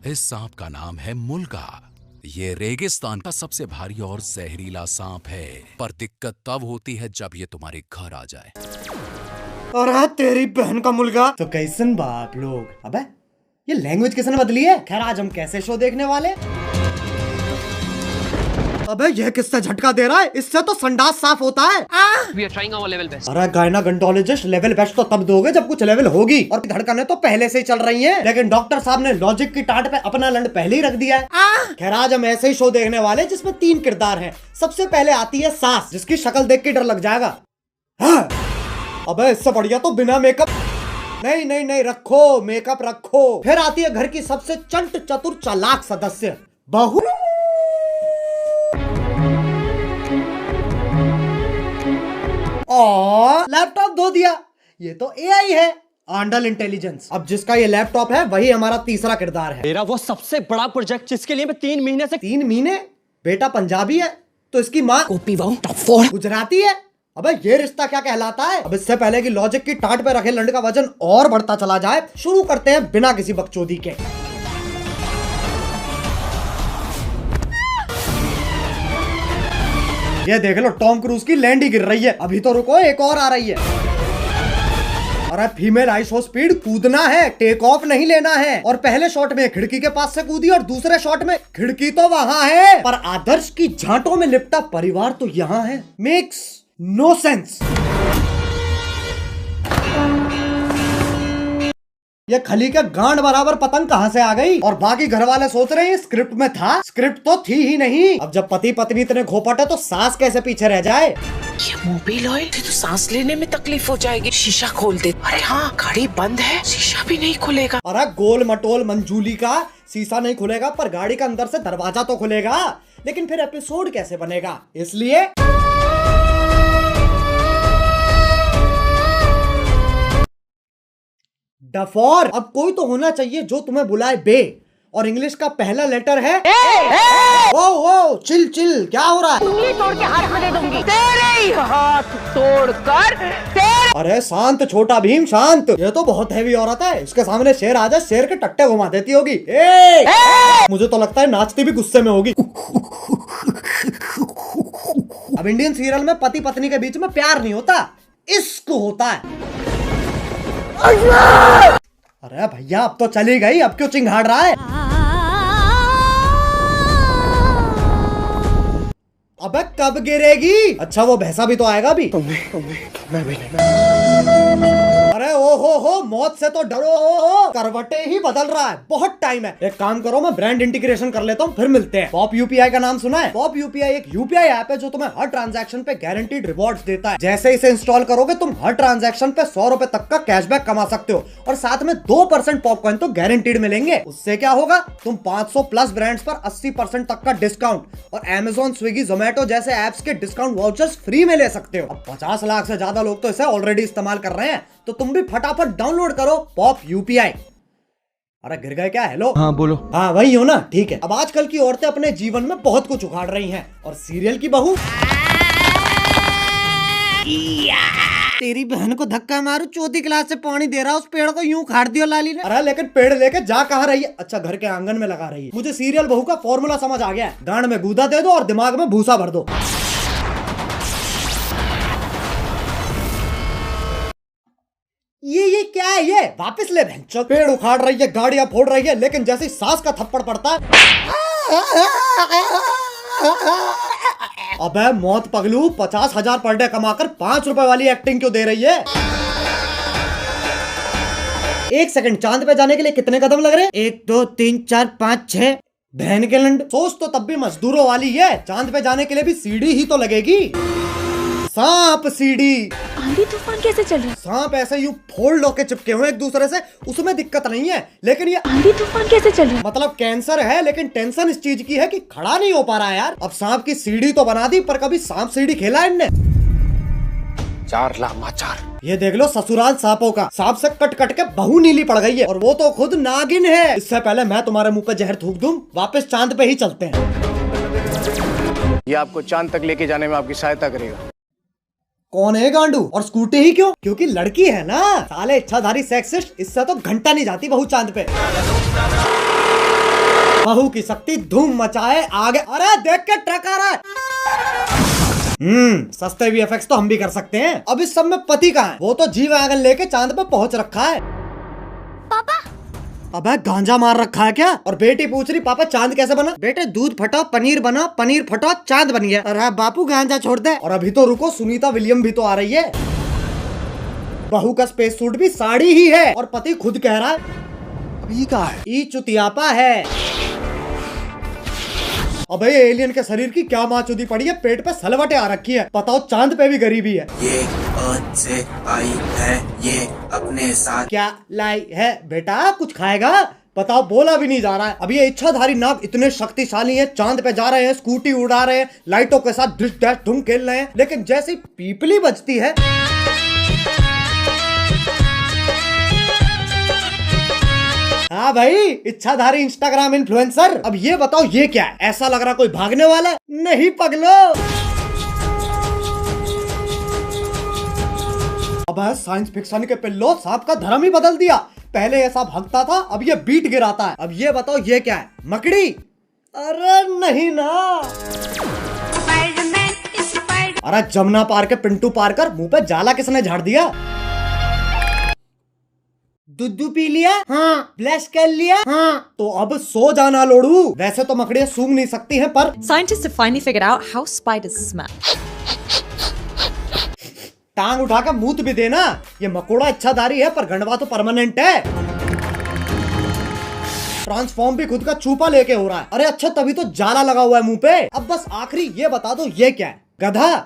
इस सांप का नाम है मुल्गा। ये रेगिस्तान का सबसे भारी और जहरीला सांप है, पर दिक्कत तब होती है जब ये तुम्हारे घर आ जाए। अरे तेरी बहन का मुल्गा। तो कैसन बाप लोग, अबे ये लैंग्वेज किसने बदली है? खैर आज हम कैसे शो देखने वाले? अबे ये किससे झटका दे रहा है? इससे तो संडास साफ होता है। We are trying our level best. अरे गायनाकोलॉजिस्ट लेवल बेस्ट तो तब दोगे जब कुछ लेवल होगी, और धड़कनें तो पहले से ही चल रही हैं। लेकिन डॉक्टर साहब ने लॉजिक की टाट पे अपना लंड पहले ही रख दिया है। खैर आज हम ऐसे ही शो देखने वाले जिसमें 3 किरदार हैं। सबसे पहले आती है सास, जिसकी शक्ल देख के डर लग जाएगा। हाँ। अबे इससे बढ़िया तो बिना मेकअप। नहीं नहीं नहीं, रखो मेकअप रखो। फिर आती है घर की सबसे चंट चतुर चालाक सदस्य, बहू। और लैपटॉप धो दिया। ये तो एआई है, आंडल इंटेलिजेंस। अब जिसका ये लैपटॉप है वही हमारा तीसरा किरदार है। मेरा वो सबसे बड़ा प्रोजेक्ट जिसके लिए मैं 3 महीने से 3 महीने? बेटा पंजाबी है तो इसकी माँ गुजराती है। अबे ये रिश्ता क्या कहलाता है? अब इससे पहले कि लॉजिक की टाट पे रखे लंड का वजन और बढ़ता चला जाए, शुरू करते हैं बिना किसी बकचोदी के। ये देख लो टॉम क्रूज की लैंड ही गिर रही है। अभी तो रुको, एक और आ रही है। अरे फीमेल आइसो स्पीड कूदना है, टेक ऑफ नहीं लेना है। और पहले शॉट में खिड़की के पास से कूदी और दूसरे शॉट में खिड़की तो वहां है पर आदर्श की झांटों में लिपटा परिवार तो यहाँ है। Makes no sense. ये खली के गांड बराबर पतंग कहां से आ गई? और बाकी घर वाले सोच रहे हैं स्क्रिप्ट में था। स्क्रिप्ट तो थी ही नहीं। अब जब पति पत्नी इतने घोपट है तो सास कैसे पीछे रह जाए? ये मोबिल ऑयल तो सांस लेने में तकलीफ हो जाएगी। शीशा खोल दे। अरे हाँ, गाड़ी बंद है, शीशा भी नहीं खुलेगा। अरे गोल मटोल मंजूली का शीशा नहीं खुलेगा पर गाड़ी का अंदर से दरवाजा तो खुलेगा। लेकिन फिर एपिसोड कैसे बनेगा? इसलिए डफोर। अब कोई तो होना चाहिए जो तुम्हें बुलाए बे, और इंग्लिश का पहला लेटर है ए। ओ चिल चिल, क्या हो रहा है? उंगली तोड़ के हाथ में दे दूंगी। तेरे ही हाथ तोड़कर तेरे। अरे शांत छोटा भीम शांत। ये तो बहुत हैवी औरत है, इसके सामने शेर आ जाए शेर के टट्टे घुमा देती होगी। ए! मुझे तो लगता है नाचती भी गुस्से में होगी। अब इंडियन सीरियल में पति पत्नी के बीच में प्यार नहीं होता, इश्क होता है। अरे भैया अब तो चली गई, अब क्यों चिंघाड़ रहा है? अबे कब गिरेगी? अच्छा वो भैंसा भी तो आएगा अभी। मैं भी नहीं। अरे ओ हो मौत से तो डरो। करवटे ही बदल रहा है, बहुत टाइम है। एक काम करो, मैं ब्रांड इंटीग्रेशन कर लेता हूँ, फिर मिलते हैं। पॉप यूपीआई का नाम सुना है? पॉप यूपीआई एक यूपीआई ऐप है जो तुम्हें हर ट्रांजैक्शन पे गारंटीड रिवॉर्ड्स देता है। जैसे इसे इंस्टॉल करोगे तुम हर ट्रांजैक्शन पे 100 रुपए तक का कैशबैक कमा सकते हो, और साथ में 2% पॉपकॉइन तो गारंटीड मिलेंगे। उससे क्या होगा, तुम 500 प्लस ब्रांड्स पर 80% तक का डिस्काउंट और अमेजॉन स्विगी जोमेटो जैसे एप्स के डिस्काउंट वाउचर्स फ्री में ले सकते हो। अब 50 लाख से ज्यादा लोग तो इसे ऑलरेडी इस्तेमाल कर रहे हैं, तो तुम भी फटाफट डाउनलोड करो पॉप यूपीआई। अरे गिर गए क्या? हेलो हाँ बोलो। हाँ वही हो ना, ठीक है। अब आजकल की औरतें अपने जीवन में बहुत कुछ उखाड़ रही हैं, और सीरियल की बहू तेरी बहन को धक्का मारू, चौथी क्लास से पानी दे रहा, उस पेड़ को यूं उखाड़ दियो लाली ने। अरे लेकिन पेड़ लेके जा कहाँ रही है? अच्छा घर के आंगन में लगा रही है। मुझे सीरियल बहू का फॉर्मूला समझ आ गया है, गांड में गूदा दे दो और दिमाग में भूसा भर दो। ये क्या है? ये वापस ले बहन। पेड़ उखाड़ रही है, गाड़ियां फोड़ रही है, लेकिन जैसे सास का थप्पड़ पड़ता है, अबे मौत पगलू, 50,000 पर डे कमाकर 5 रुपए वाली एक्टिंग क्यों दे रही है? 1 सेकंड, चांद पे जाने के लिए कितने कदम लग रहे हैं? 1 2 3 4 5 6। बहन के लंड, सोच तो तब भी मजदूरों वाली है। चांद पे जाने के लिए भी सीढ़ी ही तो लगेगी। सांप सीढ़ी। आंधी तूफान कैसे चल रही है? सांप ऐसे यूं फोल्ड होके चिपके हुए एक दूसरे से, उसमें दिक्कत नहीं है। लेकिन ये आंधी तूफान कैसे चल रही है? मतलब कैंसर है, लेकिन टेंशन इस चीज की है कि खड़ा नहीं हो पा रहा है यार। अब सांप की सीढ़ी तो बना दी, पर कभी सांप सीढ़ी खेला है इनने? 4 लामाचार। ये देख लो ससुराल सांपों का। सांप से कट कट के बहू नीली पड़ गई है, और वो तो खुद नागिन है। इससे पहले मैं तुम्हारे मुंह पे जहर थूक दूं, वापस चांद पे ही चलते हैं। ये आपको चांद तक लेके जाने में आपकी सहायता करेगा। कौन है गांडू? और स्कूटी ही क्यों? क्योंकि लड़की है ना। साले इच्छाधारी सेक्सिस्ट, इससे तो घंटा नहीं जाती बहू चांद पे। बहू की शक्ति धूम मचाए आगे। अरे देख के ट्रक आ रहा है। सस्ते VFX तो हम भी कर सकते हैं। अब इस सब में पति कहाँ है? वो तो जी वैगन लेके चांद पे पहुंच रखा है। पापा अबे गांजा मार रखा है क्या? और बेटी पूछ रही पापा चांद कैसे बना? बेटे दूध फटा पनीर बना, पनीर फटा चांद बन गया। अरे बापू गांजा छोड़ दे। और अभी तो रुको, सुनीता विलियम भी तो आ रही है। बहू का स्पेस सूट भी साड़ी ही है और पति खुद कह रहा है अभी कहाँ है? ई चुतियापा है। अबे एलियन के शरीर की क्या माचुदी पड़ी है, पेट पे सलवटें आ रखी है। बताओ चांद पे भी गरीबी है। ये अर्थ से आई है, ये अपने साथ क्या लाई है बेटा? कुछ खाएगा? बताओ, बोला भी नहीं जा रहा है। अब ये इच्छाधारी नाग इतने शक्तिशाली हैं, चांद पे जा रहे हैं, स्कूटी उड़ा रहे हैं, लाइटों के साथ डिश डैश धूम खेल रहे हैं, लेकिन जैसे ही पीपली बजती है हाँ भाई, इच्छाधारी इंस्टाग्राम इन्फ्लुएंसर। अब ये बताओ ये क्या है? ऐसा लग रहा कोई भागने वाला है। नहीं पगलो। अब साइंस फिक्शन के पिल्लो सांप का धर्म ही बदल दिया। पहले ऐसा भागता था, अब ये बीट गिराता है। अब ये बताओ ये क्या है? मकड़ी? अरे नहीं ना। अरे जमुना पार के पिंटू पार कर मुंह पे जाला किसने झाड़ दिया? दूध पी लिया? हाँ। ब्लश कर लिया? हाँ। तो अब सो जाना लोड़ू। वैसे तो मकड़ियाँ सूंघ नहीं सकती हैं, पर Scientists have finally figured out how spiders smell. टांग उठा के मूत भी देना। ये मकोड़ा इच्छाधारी है पर गंडवा तो परमानेंट है। ट्रांसफॉर्म भी खुद का चूपा लेके हो रहा है। अरे अच्छा, तभी तो जाला लगा हुआ है मुंह पे। अब बस आखिरी ये बता दो ये क्या है? गधा?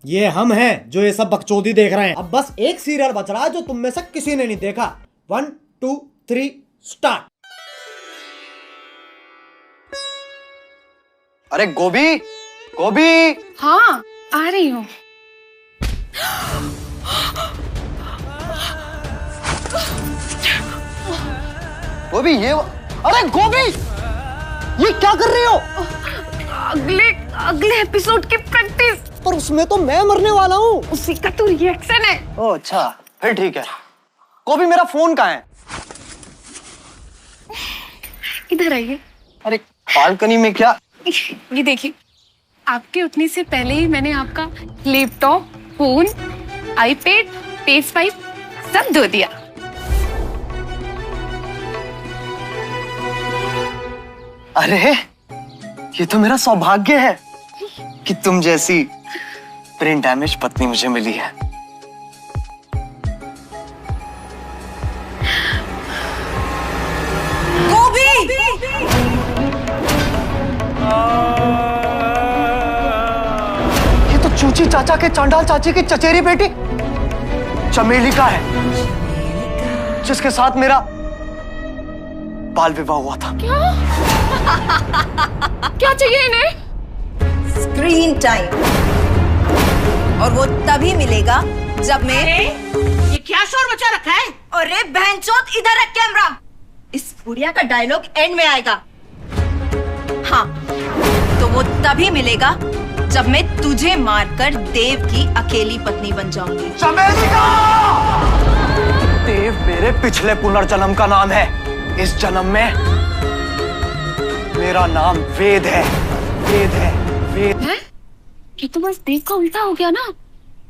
ये हम हैं जो ये सब बकचोदी देख रहे हैं। अब बस एक सीरियल बच रहा है जो तुम में से किसी ने नहीं देखा। 1 2 3 स्टार्ट। अरे गोभी, गोभी। हाँ आ रही हूँ। गोभी ये अरे गोभी, ये क्या कर रही हो? अगले एपिसोड की प्रैक्टिस। पर उसमें तो मैं मरने वाला हूँ। उसी का तो रिएक्शन है। ओह अच्छा, फिर ठीक है। गोभी मेरा फोन कहाँ है? इधर आइए। अरे बालकनी में क्या? ये देखिए, आपके उठने से पहले ही मैंने आपका लैपटॉप, फोन, आईपैड, PS5 सब धो दिया। अरे ये तो मेरा सौभाग्य है कि तुम जैसी ब्रेन डैमेज पत्नी मुझे मिली है। गोभी! ये तो चूची चाचा के चांडाल चाची की चचेरी बेटी चमेली का है, जिसके साथ मेरा बाल विवाह हुआ था। क्या चाहिए इन्हें? स्क्रीन टाइम, और वो तभी मिलेगा जब मैं ये क्या शोर मचा रखा है? अरे बहनचोद, इधर रख कैमरा। इस बुढ़िया का डायलॉग एंड में आएगा। हाँ, तो वो तभी मिलेगा जब मैं तुझे मारकर देव की अकेली पत्नी बन जाऊंगी। चमेलिका! देव मेरे पिछले पुनर्जन्म का नाम है। इस जन्म में मेरा नाम वेद है। वेद है, वेद है? ये तो बस देव का उल्टा हो गया ना।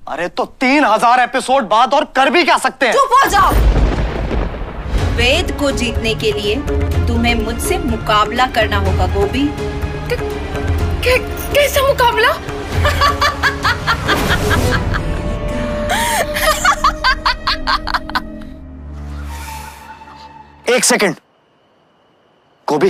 अरे तो 3000 एपिसोड बाद और कर भी क्या सकते हैं? चुप हो जाओ। वेद को जीतने के लिए तुम्हें मुझसे मुकाबला करना होगा गोभी। कैसा मुकाबला? एक सेकंड गोभी,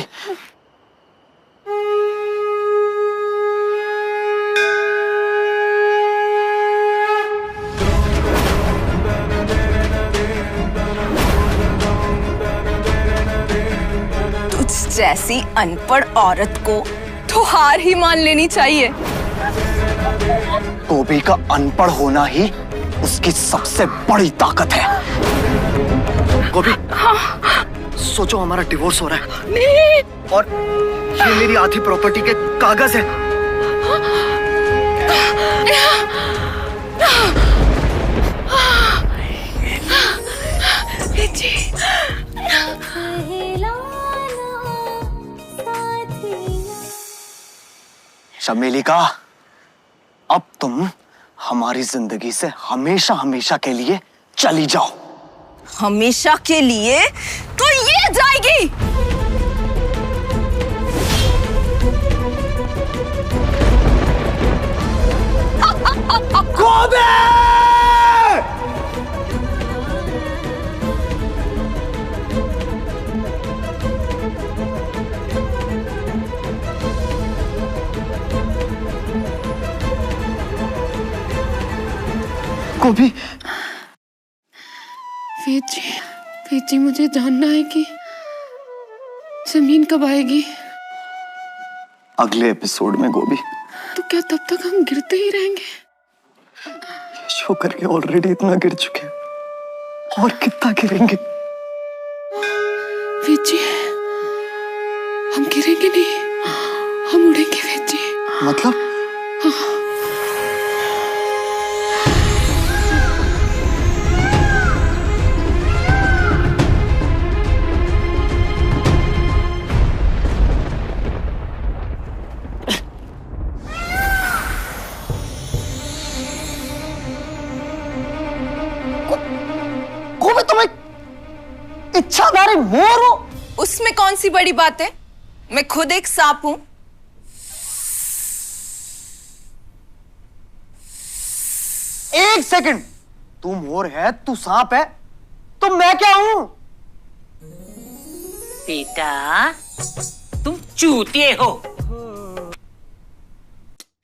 तुझ जैसी अनपढ़ औरत को तो हार ही मान लेनी चाहिए। गोभी का अनपढ़ होना ही उसकी सबसे बड़ी ताकत है। गोभी, सोचो हमारा डिवोर्स हो रहा है। नहीं। और ये मेरी आधी प्रॉपर्टी के कागज है। जी। चमेली का, अब तुम हमारी जिंदगी से हमेशा हमेशा के लिए चली जाओ। हमेशा के लिए तो ये जाएगी। गोबे! गोभी, वेद जी मुझे जानना है कि जमीन कब आएगी। अगले एपिसोड में गोभी। तो क्या तब तक हम गिरते ही रहेंगे? ये शो करके ऑलरेडी इतना गिर चुके हैं, और कितना गिरेंगे? वेद जी, हम गिरेंगे नहीं, हम उड़ेंगे वेद जी। मतलब? गोभी, तुम एक इच्छाधारी मोर हो। उसमें कौन सी बड़ी बात है? मैं खुद एक सांप हूं। एक सेकंड, तू मोर है, तू सांप है, तो मैं क्या हूं? बेटा, तुम चूतिए हो।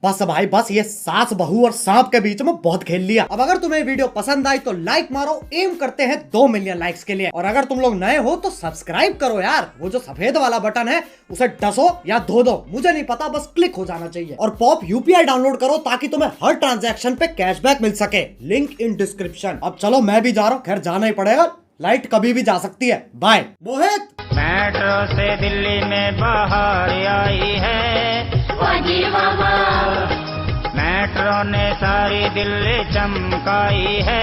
बस भाई बस, ये सास बहू और सांप के बीच में बहुत खेल लिया। अब अगर तुम्हें वीडियो पसंद आई तो लाइक मारो, एम करते हैं 2 मिलियन लाइक्स के लिए। और अगर तुम लोग नए हो तो सब्सक्राइब करो यार, वो जो सफेद वाला बटन है उसे डसो या धो दो, मुझे नहीं पता, बस क्लिक हो जाना चाहिए। और पॉप यूपीआई डाउनलोड करो ताकि तुम्हें हर ट्रांजैक्शन पे कैशबैक मिल सके, लिंक इन डिस्क्रिप्शन। अब चलो मैं भी जा रहा हूँ, खैर जाना ही पड़ेगा, लाइट कभी भी जा सकती है। बाय। मोहित, मेट्रो से दिल्ली में बाहर आई है मेट्रो ने सारी दिल्ली चमकाई है।